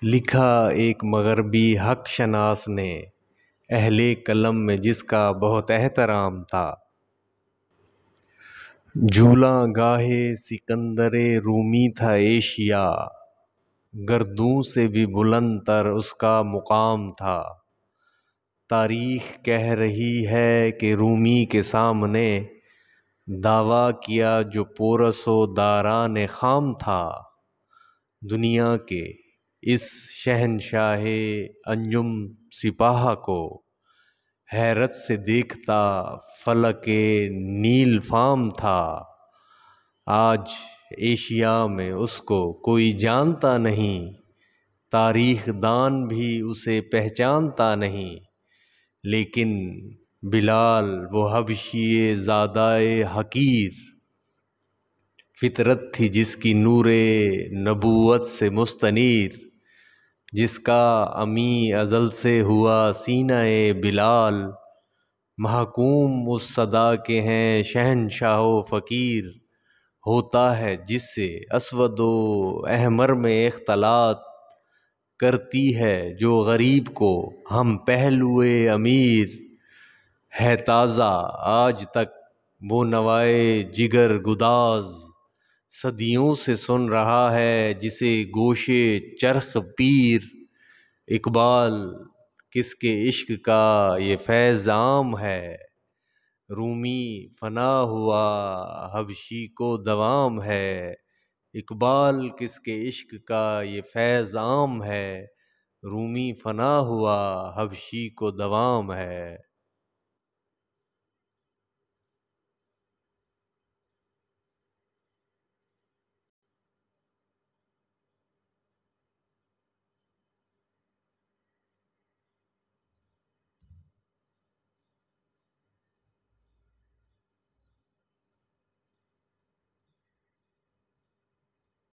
لکھا ایک مغربی حق شناس نے، اہل قلم میں جس کا بہت احترام تھا۔ جھولاں گاہ سکندر رومی تھا ایشیا، گردوں سے بھی بلند تر اس کا مقام تھا۔ تاریخ کہہ رہی ہے کہ رومی کے سامنے دعویٰ کیا جو پورس و داران خام تھا۔ دنیا کے اس شہنشاہ انجم سپاہ کو حیرت سے دیکھتا فلک نیل فام تھا۔ آج ایشیا میں اس کو کوئی جانتا نہیں، تاریخ دان بھی اسے پہچانتا نہیں، لیکن بلال وہ حبشی زادہ حقیر، فطرت تھی جس کی نور نبوت سے مستنیر، جس کا امی ازل سے ہوا سینہ بلال، محکوم اس صدا کے ہیں شہنشاہ و فقیر۔ ہوتا ہے جس سے اسود و احمر میں اختلاط، کرتی ہے جو غریب کو ہم پہلو امیر۔ ہے تازہ آج تک وہ نوائے جگر گداز، صدیوں سے سن رہا ہے جسے گوش چرخ پیر۔ اقبال کس کے عشق کا یہ فیض عام ہے، رومی فنا ہوا حبشی کو دوام ہے۔ اقبال کس کے عشق کا یہ فیض عام ہے، رومی فنا ہوا حبشی کو دوام ہے۔